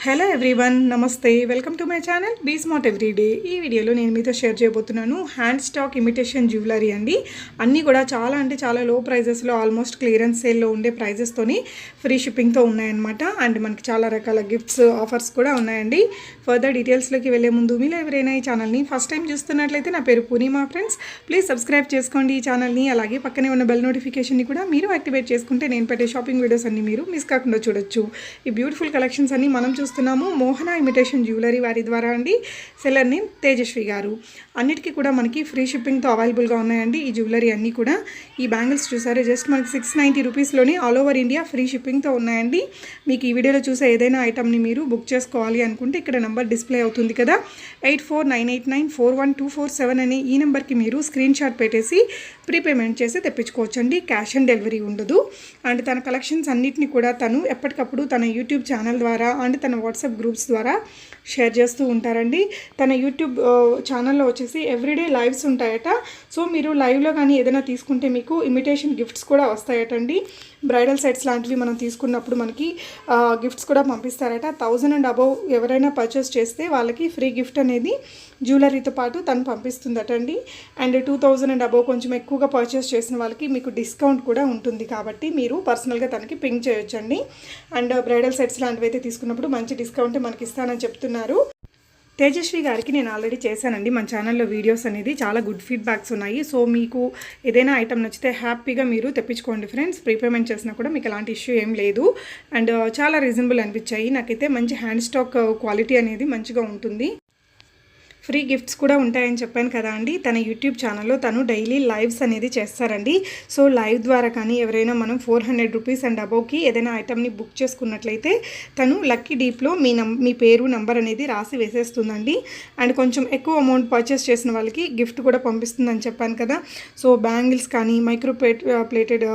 Hello everyone, నమస్తే. Welcome to my channel be smart everyday. ఈ వీడియోలో నేను మీతో షేర్ చేయబోతున్నాను హ్యాండ్ స్టాక్ ఇమిటేషన్ జ్యువెలరీ అండి. అన్నీ కూడా చాలా లో ప్రైజెస్లో, ఆల్మోస్ట్ క్లియరెన్స్ సేల్లో ఉండే ప్రైజెస్తోని ఫ్రీ షిప్పింగ్తో ఉన్నాయన్నమాట. అండ్ మనకి చాలా రకాల గిఫ్ట్స్ ఆఫర్స్ కూడా ఉన్నాయండి. ఫర్దర్ డీటెయిల్స్లోకి వెళ్ళే ముందు మీలో ఎవరైనా ఈ ఛానల్ని ఫస్ట్ టైం చూస్తున్నట్లయితే నా పేరు పూర్ణిమ ఫ్రెండ్స్. ప్లీజ్ సబ్స్క్రైబ్ చేసుకోండి ఈ ఛానల్ని. అలాగే పక్కనే ఉన్న బెల్ నోటిఫికేషన్ని కూడా మీరు యాక్టివేట్ చేసుకుంటే నేను పెట్టే షాపింగ్ వీడియోస్ అన్ని మీరు మిస్ కాకుండా చూడొచ్చు. ఈ బ్యూటిఫుల్ కలెక్షన్స్ అన్ని మనం చూస్తున్నాము మోహన ఇమిటేషన్ జ్యువెలరీ వారి ద్వారా అండి. సెల్లర్ నేమ్ తేజస్వి గారు. అన్నిటికీ కూడా మనకి ఫ్రీ షిప్పింగ్తో అవైలబుల్గా ఉన్నాయండి ఈ జ్యువెలరీ అన్నీ కూడా. ఈ బ్యాంగిల్స్ చూసారే, జస్ట్ మనకి 690 రూపీస్లోనే ఆల్ ఓవర్ ఇండియా ఫ్రీ షిప్పింగ్తో ఉన్నాయండి. మీకు ఈ వీడియోలో చూసే ఏదైనా ఐటమ్ని మీరు బుక్ చేసుకోవాలి అనుకుంటే ఇక్కడ నెంబర్ డిస్ప్లే అవుతుంది కదా, 8498941247 అనే ఈ నెంబర్కి మీరు స్క్రీన్ షాట్ పెట్టేసి ప్రీపేమెంట్ చేసి తెప్పించుకోవచ్చండి. క్యాష్ ఆన్ డెలివరీ ఉండదు. అండ్ తన కలెక్షన్స్ అన్నిటిని కూడా తను ఎప్పటికప్పుడు తన యూట్యూబ్ ఛానల్ ద్వారా అండ్ తన వాట్సాప్ గ్రూప్స్ ద్వారా షేర్ చేస్తూ ఉంటారండి. తన యూట్యూబ్ ఛానల్లో వచ్చేసి ఎవ్రీడే లైవ్స్ ఉంటాయట. సో మీరు లైవ్లో కానీ ఏదైనా తీసుకుంటే మీకు ఇమిటేషన్ గిఫ్ట్స్ కూడా వస్తాయటండి. బ్రైడల్ సెట్స్ లాంటివి మనం తీసుకున్నప్పుడు మనకి గిఫ్ట్స్ కూడా పంపిస్తారట. 1000 అండ్ అబవ్ ఎవరైనా పర్చేస్ చేస్తే వాళ్ళకి ఫ్రీ గిఫ్ట్ అనేది జ్యువెలరీతో పాటు తను పంపిస్తుందటండి. అండ్ 2000 అండ్ అబవ్ కొంచెం ఎక్కువగా పర్చేస్ చేసిన వాళ్ళకి మీకు డిస్కౌంట్ కూడా ఉంటుంది. కాబట్టి మీరు పర్సనల్గా తనకి పింక్ చేయొచ్చండి. అండ్ బ్రైడల్ సెట్స్ లాంటివి అయితే తీసుకున్నప్పుడు మంచి డిస్కౌంట్ మనకి ఇస్తానని చెప్తున్నారు. తేజస్వి గారికి నేను ఆల్రెడీ చేశానండి మన ఛానల్లో వీడియోస్ అనేది. చాలా గుడ్ ఫీడ్బ్యాక్స్ ఉన్నాయి. సో మీకు ఏదైనా ఐటమ్ నచ్చితే హ్యాపీగా మీరు తెప్పించుకోండి ఫ్రెండ్స్. ప్రీపేమెంట్ చేసినా కూడా మీకు ఎలాంటి ఇష్యూ ఏం లేదు. అండ్ చాలా రీజనబుల్ అనిపించాయి నాకైతే. మంచి హ్యాండ్ స్టాక్ క్వాలిటీ అనేది మంచిగా ఉంటుంది. ఫ్రీ గిఫ్ట్స్ కూడా ఉంటాయని చెప్పాను కదా అండి. తన యూట్యూబ్ ఛానల్లో తను డైలీ లైవ్స్ అనేది చేస్తారండి. సో లైవ్ ద్వారా కానీ ఎవరైనా మనం 400 రూపీస్ అండ్ అబౌవ్కి ఏదైనా ఐటమ్ని బుక్ చేసుకున్నట్లయితే తను లక్కీ డీప్లో మీ పేరు నంబర్ అనేది రాసి వేసేస్తుందండి. అండ్ కొంచెం ఎక్కువ అమౌంట్ పర్చేస్ చేసిన వాళ్ళకి గిఫ్ట్ కూడా పంపిస్తుందని చెప్పాను కదా. సో బ్యాంగిల్స్ కానీ మైక్రో ప్లేటెడ్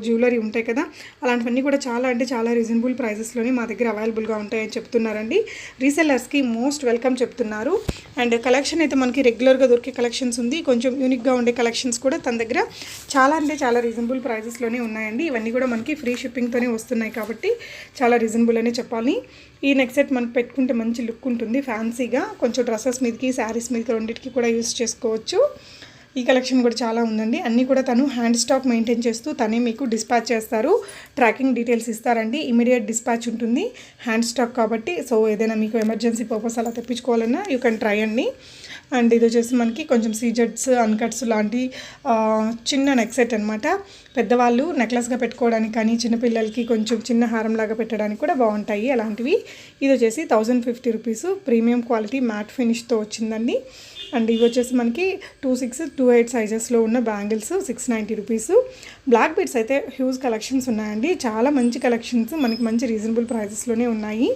జ్యువెలరీ ఉంటాయి కదా, అలాంటివన్నీ కూడా చాలా రీజనబుల్ ప్రైజెస్లోనే మా దగ్గర అవైలబుల్గా ఉంటాయని చెప్తున్నారండి. రీసెల్లర్స్కి మోస్ట్ వెల్కమ్ చెప్తున్నారు. అండ్ కలెక్షన్ అయితే మనకి రెగ్యులర్గా దొరికే కలెక్షన్స్ ఉంది. కొంచెం యూనిక్గా ఉండే కలెక్షన్స్ కూడా తన దగ్గర చాలా రీజనబుల్ ప్రైజెస్లోనే ఉన్నాయండి. ఇవన్నీ కూడా మనకి ఫ్రీ షిప్పింగ్తోనే వస్తున్నాయి కాబట్టి చాలా రీజనబుల్ అనే చెప్పాలి. ఈ నెక్ సెట్ మనకి పెట్టుకుంటే మంచి లుక్ ఉంటుంది ఫ్యాన్సీగా. కొంచెం డ్రెస్సెస్ మీదకి, శారీస్ మీదకి రెండింటికి కూడా యూస్ చేసుకోవచ్చు. ఈ కలెక్షన్ కూడా చాలా ఉందండి. అన్నీ కూడా తను హ్యాండ్ స్టాక్ మెయింటైన్ చేస్తూ తనే మీకు డిస్పాచ్ చేస్తారు. ట్రాకింగ్ డీటెయిల్స్ ఇస్తారండి. ఇమీడియట్ డిస్పాచ్ ఉంటుంది హ్యాండ్ స్టాక్ కాబట్టి. సో ఏదైనా మీకు ఎమర్జెన్సీ పర్పస్ అలా తెప్పించుకోవాలన్నా యూ కెన్ ట్రై అండి. అండ్ ఇది వచ్చేసి మనకి కొంచెం సీజెడ్స్, అన్కట్స్ లాంటి చిన్న నెక్ సెట్ అనమాట. పెద్దవాళ్ళు నెక్లెస్గా పెట్టుకోవడానికి కానీ చిన్నపిల్లలకి కొంచెం చిన్న హారంలాగా పెట్టడానికి కూడా బాగుంటాయి అలాంటివి. ఇది వచ్చేసి 1050 రూపీస్ ప్రీమియం క్వాలిటీ మ్యాట్ ఫినిష్తో వచ్చిందండి. అండ్ ఇవి వచ్చేసి మనకి 26, 28 సైజెస్లో ఉన్న బ్యాంగిల్స్ 690 రూపీస్. బ్లాక్ బీడ్స్ అయితే హ్యూజ్ కలెక్షన్స్ ఉన్నాయండి. చాలా మంచి కలెక్షన్స్ మనకి మంచి రీజనబుల్ ప్రైజెస్లోనే ఉన్నాయి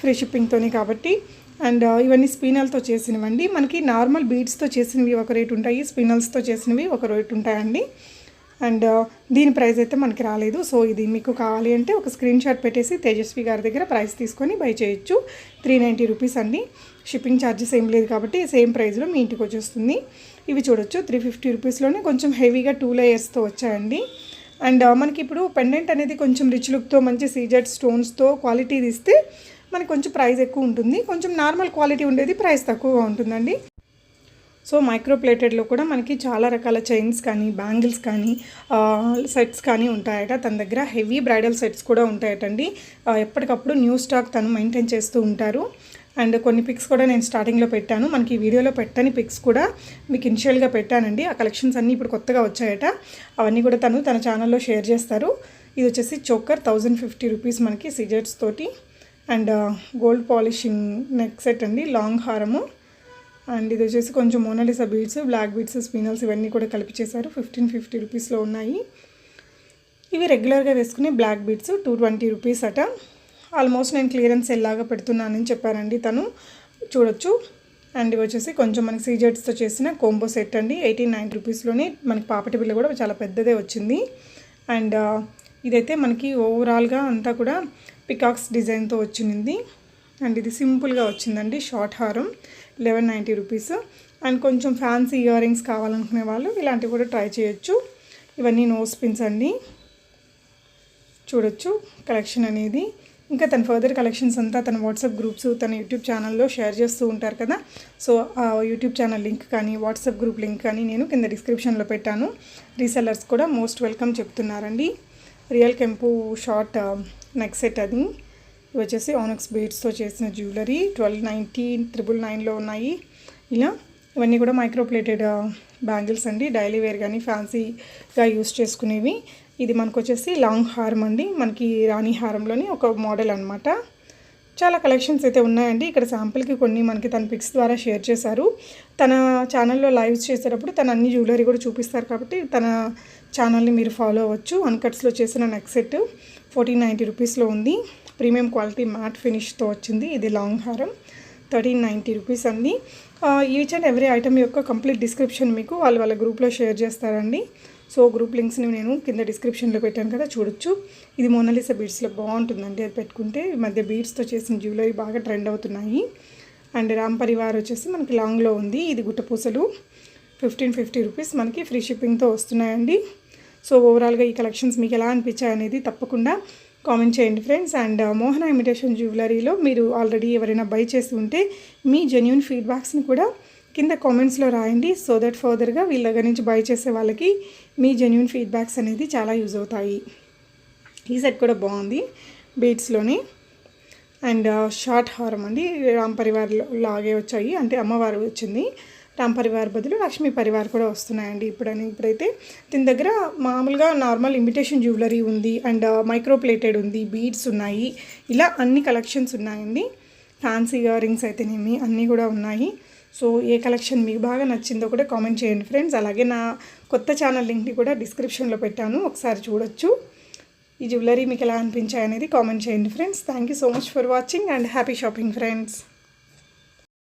ఫ్రీ షిప్పింగ్తోనే కాబట్టి. అండ్ ఇవన్నీ స్పినల్తో చేసినవండి. మనకి నార్మల్ బీడ్స్తో చేసినవి ఒక రేట్ ఉంటాయి, స్పినల్స్తో చేసినవి ఒక రేట్ ఉంటాయండి. అండ్ దీని ప్రైస్ అయితే మనకి రాలేదు. సో ఇది మీకు కావాలి అంటే ఒక స్క్రీన్ షాట్ పెట్టేసి తేజస్వి గారి దగ్గర ప్రైస్ తీసుకొని బై చేయొచ్చు. 390 రూపీస్ అండి. షిప్పింగ్ ఛార్జెస్ ఏం లేదు కాబట్టి సేమ్ ప్రైస్లో మీ ఇంటికి వచ్చేస్తుంది. ఇవి చూడొచ్చు 350 రూపీస్లోనే కొంచెం హెవీగా 2 లేయర్స్తో వచ్చాయండి. అండ్ మనకి ఇప్పుడు పెండెంట్ అనేది కొంచెం రిచ్ లుక్తో మంచి సీజెడ్ స్టోన్స్తో క్వాలిటీ ఇస్తే మనకి కొంచెం ప్రైస్ ఎక్కువ ఉంటుంది. కొంచెం నార్మల్ క్వాలిటీ ఉండేది ప్రైస్ తక్కువగా ఉంటుందండి. సో మైక్రో ప్లేటెడ్లో కూడా మనకి చాలా రకాల చైన్స్ కానీ, బ్యాంగిల్స్ కానీ, సెట్స్ కానీ ఉంటాయట తన దగ్గర. హెవీ బ్రైడల్ సెట్స్ కూడా ఉంటాయటండి. ఎప్పటికప్పుడు న్యూ స్టాక్ తను మెయింటైన్ చేస్తూ ఉంటారు. అండ్ కొన్ని పిక్స్ కూడా నేను స్టార్టింగ్లో పెట్టాను. మనకి ఈ వీడియోలో పెట్టని పిక్స్ కూడా మీకు ఇనిషియల్గా పెట్టానండి. ఆ కలెక్షన్స్ అన్నీ ఇప్పుడు కొత్తగా వచ్చాయట. అవన్నీ కూడా తన ఛానల్లో షేర్ చేస్తారు. ఇది వచ్చేసి చోకర్ 1050 రూపీస్ మనకి సిజెట్స్ తోటి. And gold polishing neck set అండి, లాంగ్ హారము. అండ్ ఇది వచ్చేసి కొంచెం Mona Lisa beads, black beads, spinels ఇవన్నీ కూడా కలిపి చేశారు. 1550 రూపీస్లో ఉన్నాయి. ఇవి రెగ్యులర్గా వేసుకునే బ్లాక్ బీడ్స్ 220 రూపీస్ అట. ఆల్మోస్ట్ నేను క్లియరెన్స్ ఎలాగా పెడుతున్నానని చెప్పానండి తను, చూడొచ్చు. అండ్ ఇవి వచ్చేసి కొంచెం మనకి సీజెడ్స్తో చేసిన కోంబో సెట్ అండి, 1890 రూపీస్లోనే. మనకి పాపటి బిల్ల కూడా చాలా పెద్దదే వచ్చింది. అండ్ ఇదైతే మనకి ఓవరాల్గా అంతా కూడా పికాక్స్ డిజైన్తో వచ్చింది. అండ్ ఇది సింపుల్గా వచ్చిందండి, షార్ట్ హారం 1190 రూపీస్. అండ్ కొంచెం ఫ్యాన్సీ ఇయర్ రింగ్స్ కావాలనుకునే వాళ్ళు ఇలాంటివి కూడా ట్రై చేయొచ్చు. ఇవన్నీ నోస్ పిన్స్ అండి, చూడొచ్చు కలెక్షన్ అనేది. ఇంకా తన ఫర్దర్ కలెక్షన్స్ అంతా తన వాట్సాప్ గ్రూప్స్, తన యూట్యూబ్ ఛానల్లో షేర్ చేస్తూ ఉంటారు కదా. సో ఆ యూట్యూబ్ ఛానల్ లింక్ కానీ వాట్సాప్ గ్రూప్ లింక్ కానీ నేను కింద డిస్క్రిప్షన్లో పెట్టాను. రీసెల్లర్స్ కూడా మోస్ట్ వెల్కమ్ చెప్తున్నారండి. రియల్ కెంపు షార్ట్ నెక్ సెట్ అది. ఇవి వచ్చేసి ఆనక్స్ బీడ్స్తో చేసిన జ్యువెలరీ 1290 999లో ఉన్నాయి. ఇలా ఇవన్నీ కూడా మైక్రోప్లేటెడ్ బ్యాంగిల్స్ అండి. డైలీ వేర్ కానీ ఫ్యాన్సీగా యూస్ చేసుకునేవి. ఇది మనకు వచ్చేసి లాంగ్ హారం అండి. మనకి రాణి హారంలోని ఒక మోడల్ అనమాట. చాలా కలెక్షన్స్ అయితే ఉన్నాయండి. ఇక్కడ శాంపుల్కి కొన్ని మనకి తన పిక్స్ ద్వారా షేర్ చేశారు. తన ఛానల్లో లైవ్స్ చేసేటప్పుడు తన అన్ని జ్యువెలరీ కూడా చూపిస్తారు కాబట్టి తన ఛానల్ని మీరు ఫాలో అవ్వచ్చు. అన్కట్స్లో చేసిన నెక్ సెట్ 1490 రూపీస్లో ఉంది. ప్రీమియం క్వాలిటీ మ్యాట్ ఫినిష్తో వచ్చింది. ఇది లాంగ్ హారం 1390 రూపీస్ అండి. ఈచ్ అండ్ ఎవ్రీ ఐటమ్ యొక్క కంప్లీట్ డిస్క్రిప్షన్ మీకు వాళ్ళ గ్రూప్లో షేర్ చేస్తారండి. సో గ్రూప్ లింక్స్ని నేను కింద డిస్క్రిప్షన్లో పెట్టాను కదా, చూడొచ్చు. ఇది మోనాలిసా బీడ్స్లో బాగుంటుందండి. అది పెట్టుకుంటే ఈ మధ్య బీడ్స్తో చేసిన జ్యువెలరీ బాగా ట్రెండ్ అవుతున్నాయి. అండ్ రామ్ పరివార్ వచ్చేసి మనకి లాంగ్లో ఉంది. ఇది గుట్టపూసలు 1550 రూపీస్ మనకి ఫ్రీ షిప్పింగ్తో వస్తున్నాయండి. సో ఓవరాల్గా ఈ కలెక్షన్స్ మీకు ఎలా అనిపించాయి అనేది తప్పకుండా కామెంట్ చేయండి ఫ్రెండ్స్. అండ్ మోహన ఇమిటేషన్ జ్యువెలరీలో మీరు ఆల్రెడీ ఎవరైనా బై చేసి ఉంటే మీ జెన్యూన్ ఫీడ్బ్యాక్స్ని కూడా కింద కామెంట్స్లో రాయండి. సో దట్ ఫర్దర్గా వీళ్ళ దగ్గర నుంచి బై చేసే వాళ్ళకి మీ జెన్యూన్ ఫీడ్బ్యాక్స్ అనేది చాలా యూజ్ అవుతాయి. ఈ సెట్ కూడా బాగుంది బీడ్స్లోని. అండ్ షార్ట్ హారం అండి. రామ్ పరివార్ లాగే వచ్చాయి, అంటే అమ్మవారు వచ్చింది. రామ్ పరివార్ బదులు లక్ష్మీ పరివార్ కూడా వస్తున్నాయండి ఇప్పుడైతే. దీని దగ్గర మామూలుగా నార్మల్ ఇమిటేషన్ జ్యువెలరీ ఉంది, అండ్ మైక్రోప్లేటెడ్ ఉంది, బీడ్స్ ఉన్నాయి. ఇలా అన్ని కలెక్షన్స్ ఉన్నాయండి. ఫ్యాన్సీగా రింగ్స్ అయితేనేమి అన్నీ కూడా ఉన్నాయి. సో ఏ కలెక్షన్ మీకు బాగా నచ్చిందో కూడా కామెంట్ చేయండి ఫ్రెండ్స్. అలాగే నా కొత్త ఛానల్ లింక్ని కూడా డిస్క్రిప్షన్లో పెట్టాను, ఒకసారి చూడొచ్చు. ఈ జ్యువెలరీ మీకు ఎలా అనిపించాయి అనేది కామెంట్ చేయండి friends. Thank you so much for watching and happy shopping friends.